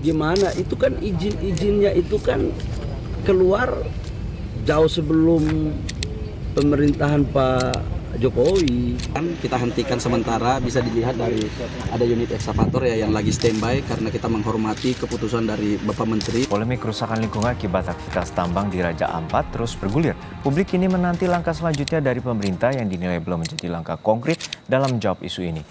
gimana? Itu kan izin-izinnya itu kan keluar jauh sebelum pemerintahan Pak Jokowi. Kan kita hentikan sementara, bisa dilihat dari ada unit ekskavator ya yang lagi standby karena kita menghormati keputusan dari Bapak Menteri. Polemik kerusakan lingkungan akibat aktivitas tambang di Raja Ampat terus bergulir. Publik kini menanti langkah selanjutnya dari pemerintah yang dinilai belum menjadi langkah konkret dalam menjawab isu ini.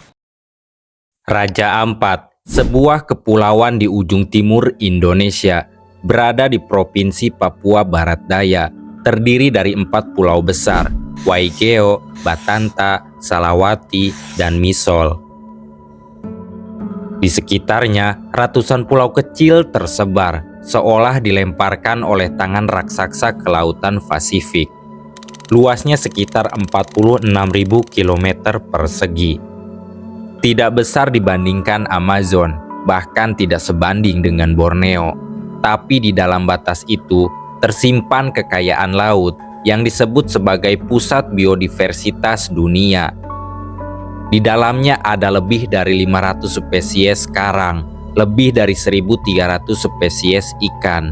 Raja Ampat, sebuah kepulauan di ujung timur Indonesia, berada di Provinsi Papua Barat Daya, terdiri dari 4 pulau besar, Waigeo, Batanta, Salawati, dan Misol. Di sekitarnya, ratusan pulau kecil tersebar, seolah dilemparkan oleh tangan raksasa ke lautan Pasifik. Luasnya sekitar 46.000 km persegi. Tidak besar dibandingkan Amazon, bahkan tidak sebanding dengan Borneo. Tapi di dalam batas itu, tersimpan kekayaan laut yang disebut sebagai pusat biodiversitas dunia. Di dalamnya ada lebih dari 500 spesies karang, lebih dari 1.300 spesies ikan.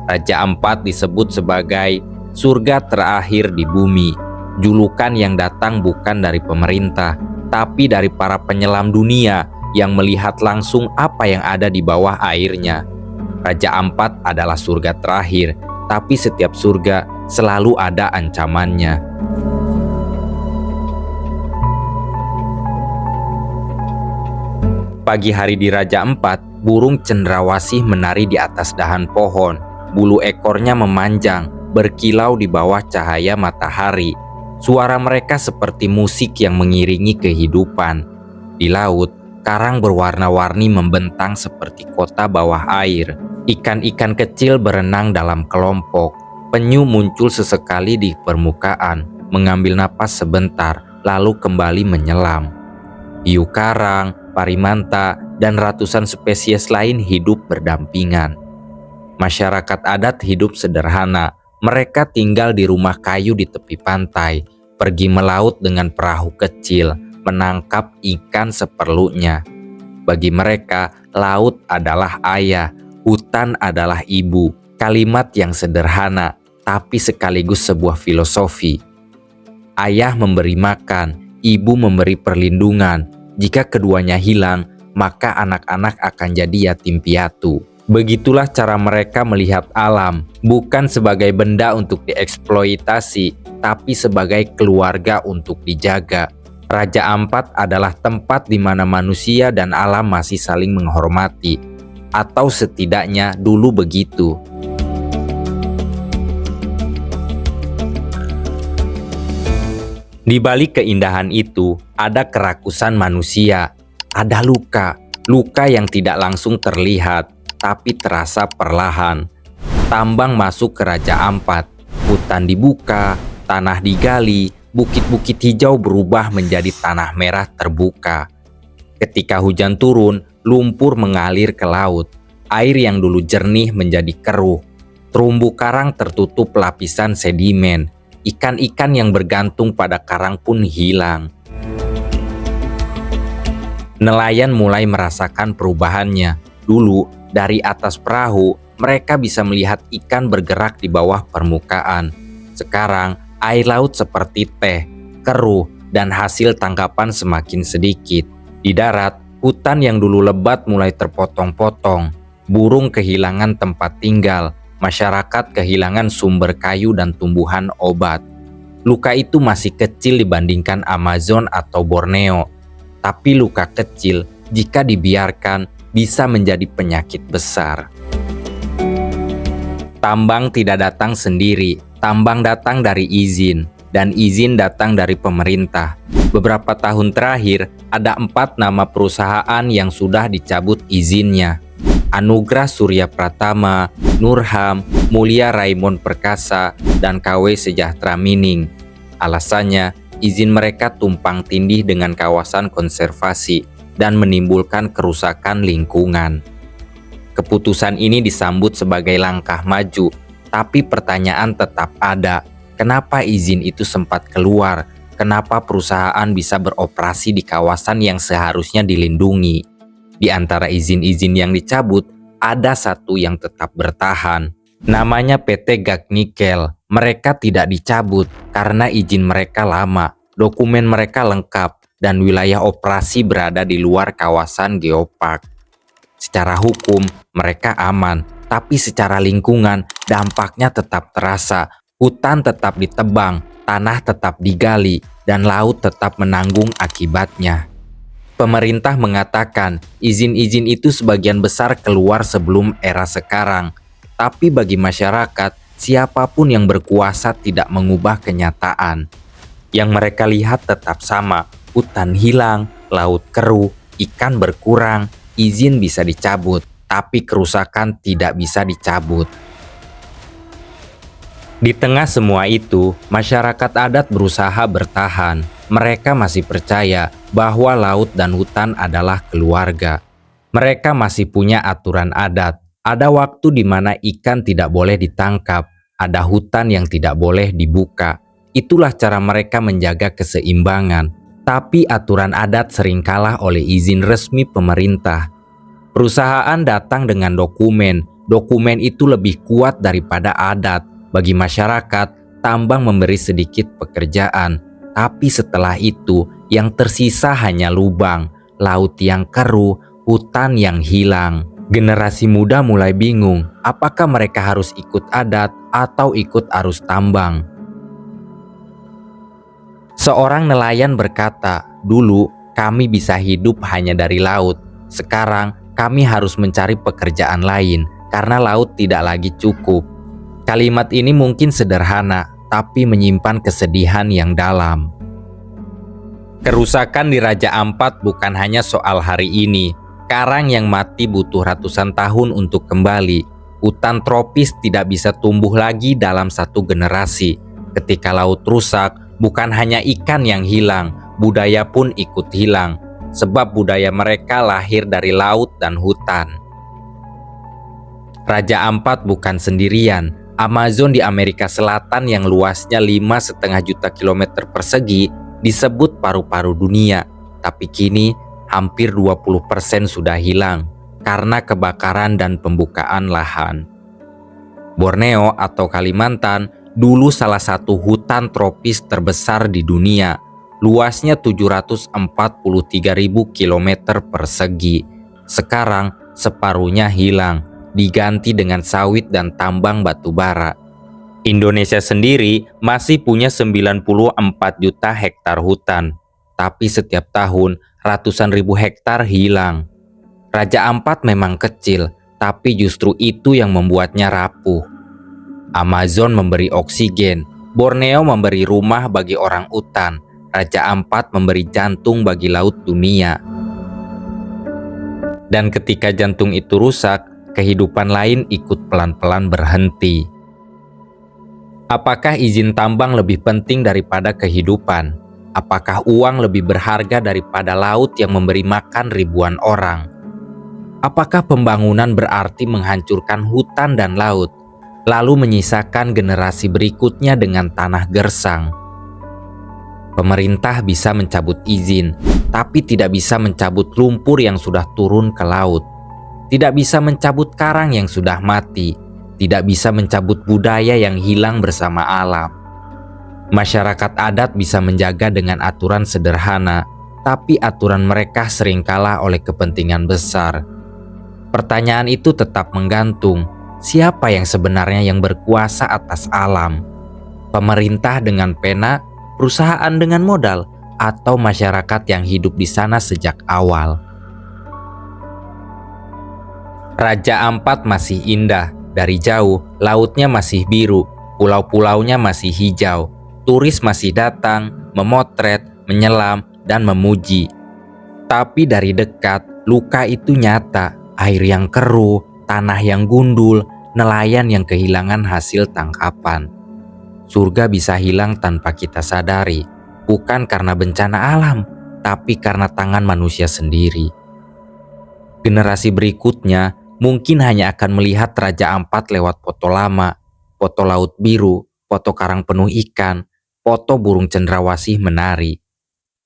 Raja Ampat disebut sebagai surga terakhir di bumi, julukan yang datang bukan dari pemerintah, tapi dari para penyelam dunia yang melihat langsung apa yang ada di bawah airnya. Raja Ampat adalah surga terakhir, tapi setiap surga selalu ada ancamannya. Pagi hari di Raja Ampat, burung cendrawasih menari di atas dahan pohon. Bulu ekornya memanjang, berkilau di bawah cahaya matahari. Suara mereka seperti musik yang mengiringi kehidupan. Di laut, karang berwarna-warni membentang seperti kota bawah air. Ikan-ikan kecil berenang dalam kelompok. Penyu muncul sesekali di permukaan, mengambil napas sebentar, lalu kembali menyelam. Hiu karang, parimanta, dan ratusan spesies lain hidup berdampingan. Masyarakat adat hidup sederhana. Mereka tinggal di rumah kayu di tepi pantai, pergi melaut dengan perahu kecil, menangkap ikan seperlunya. Bagi mereka, laut adalah ayah, hutan adalah ibu. Kalimat yang sederhana, tapi sekaligus sebuah filosofi. Ayah memberi makan, ibu memberi perlindungan. Jika keduanya hilang, maka anak-anak akan jadi yatim piatu. Begitulah cara mereka melihat alam, bukan sebagai benda untuk dieksploitasi, tapi sebagai keluarga untuk dijaga. Raja Ampat adalah tempat di mana manusia dan alam masih saling menghormati, atau setidaknya dulu begitu. Di balik keindahan itu, ada kerakusan manusia, ada luka yang tidak langsung terlihat, tapi terasa perlahan. Tambang masuk ke Raja Ampat, hutan dibuka, tanah digali, bukit-bukit hijau berubah menjadi tanah merah terbuka. Ketika hujan turun, lumpur mengalir ke laut, air yang dulu jernih menjadi keruh, terumbu karang tertutup lapisan sedimen. Ikan-ikan yang bergantung pada karang pun hilang. Nelayan mulai merasakan perubahannya. Dulu, dari atas perahu, mereka bisa melihat ikan bergerak di bawah permukaan. Sekarang, air laut seperti teh, keruh, dan hasil tangkapan semakin sedikit. Di darat, hutan yang dulu lebat mulai terpotong-potong. Burung kehilangan tempat tinggal. Masyarakat kehilangan sumber kayu dan tumbuhan obat. Luka itu masih kecil dibandingkan Amazon atau Borneo, tapi luka kecil jika dibiarkan bisa menjadi penyakit besar. Tambang tidak datang sendiri, tambang datang dari izin, dan izin datang dari pemerintah. Beberapa tahun terakhir, ada 4 nama perusahaan yang sudah dicabut izinnya. Anugrah Surya Pratama, Nurham, Mulia Raimon Perkasa, dan KW Sejahtera Mining. Alasannya, izin mereka tumpang tindih dengan kawasan konservasi dan menimbulkan kerusakan lingkungan. Keputusan ini disambut sebagai langkah maju, tapi pertanyaan tetap ada. Kenapa izin itu sempat keluar? Kenapa perusahaan bisa beroperasi di kawasan yang seharusnya dilindungi? Di antara izin-izin yang dicabut, ada satu yang tetap bertahan. Namanya PT Gag Nikel. Mereka tidak dicabut karena izin mereka lama, dokumen mereka lengkap, dan wilayah operasi berada di luar kawasan geopark. Secara hukum, mereka aman, tapi secara lingkungan, dampaknya tetap terasa. Hutan tetap ditebang, tanah tetap digali, dan laut tetap menanggung akibatnya. Pemerintah mengatakan izin-izin itu sebagian besar keluar sebelum era sekarang. Tapi bagi masyarakat, siapapun yang berkuasa tidak mengubah kenyataan. Yang mereka lihat tetap sama, hutan hilang, laut keruh, ikan berkurang, izin bisa dicabut, tapi kerusakan tidak bisa dicabut. Di tengah semua itu, masyarakat adat berusaha bertahan. Mereka masih percaya bahwa laut dan hutan adalah keluarga. Mereka masih punya aturan adat. Ada waktu di mana ikan tidak boleh ditangkap, ada hutan yang tidak boleh dibuka. Itulah cara mereka menjaga keseimbangan. Tapi aturan adat sering kalah oleh izin resmi pemerintah. Perusahaan datang dengan dokumen. Dokumen itu lebih kuat daripada adat. Bagi masyarakat, tambang memberi sedikit pekerjaan. Tapi setelah itu, yang tersisa hanya lubang, laut yang keruh, hutan yang hilang. Generasi muda mulai bingung, apakah mereka harus ikut adat atau ikut arus tambang. Seorang nelayan berkata, "Dulu kami bisa hidup hanya dari laut. Sekarang kami harus mencari pekerjaan lain karena laut tidak lagi cukup." Kalimat ini mungkin sederhana, tapi menyimpan kesedihan yang dalam. Kerusakan di Raja Ampat bukan hanya soal hari ini. Karang yang mati butuh ratusan tahun untuk kembali. Hutan tropis tidak bisa tumbuh lagi dalam satu generasi. Ketika laut rusak, bukan hanya ikan yang hilang, budaya pun ikut hilang. Sebab budaya mereka lahir dari laut dan hutan. Raja Ampat bukan sendirian. Amazon di Amerika Selatan yang luasnya 5,5 juta kilometer persegi disebut paru-paru dunia. Tapi kini hampir 20% sudah hilang karena kebakaran dan pembukaan lahan. Borneo atau Kalimantan dulu salah satu hutan tropis terbesar di dunia. Luasnya 743.000 kilometer persegi. Sekarang separuhnya hilang, diganti dengan sawit dan tambang batu bara. Indonesia sendiri masih punya 94 juta hektar hutan, tapi setiap tahun ratusan ribu hektar hilang. Raja Ampat memang kecil, tapi justru itu yang membuatnya rapuh. Amazon memberi oksigen, Borneo memberi rumah bagi orang utan, Raja Ampat memberi jantung bagi laut dunia. Dan ketika jantung itu rusak, kehidupan lain ikut pelan-pelan berhenti. Apakah izin tambang lebih penting daripada kehidupan? Apakah uang lebih berharga daripada laut yang memberi makan ribuan orang? Apakah pembangunan berarti menghancurkan hutan dan laut, lalu menyisakan generasi berikutnya dengan tanah gersang? Pemerintah bisa mencabut izin, tapi tidak bisa mencabut lumpur yang sudah turun ke laut. Tidak bisa mencabut karang yang sudah mati, tidak bisa mencabut budaya yang hilang bersama alam. Masyarakat adat bisa menjaga dengan aturan sederhana, tapi aturan mereka sering kalah oleh kepentingan besar. Pertanyaan itu tetap menggantung, siapa yang sebenarnya yang berkuasa atas alam? Pemerintah dengan pena, perusahaan dengan modal, atau masyarakat yang hidup di sana sejak awal? Raja Ampat masih indah. Dari jauh, lautnya masih biru, pulau-pulaunya masih hijau. Turis masih datang, memotret, menyelam, dan memuji. Tapi dari dekat, luka itu nyata. Air yang keruh, tanah yang gundul, nelayan yang kehilangan hasil tangkapan. Surga bisa hilang tanpa kita sadari, bukan karena bencana alam, tapi karena tangan manusia sendiri. Generasi berikutnya mungkin hanya akan melihat Raja Ampat lewat foto lama, foto laut biru, foto karang penuh ikan, foto burung cendrawasih menari.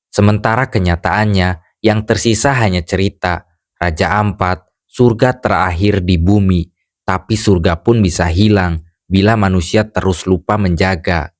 Sementara kenyataannya yang tersisa hanya cerita, Raja Ampat surga terakhir di bumi, tapi surga pun bisa hilang bila manusia terus lupa menjaga.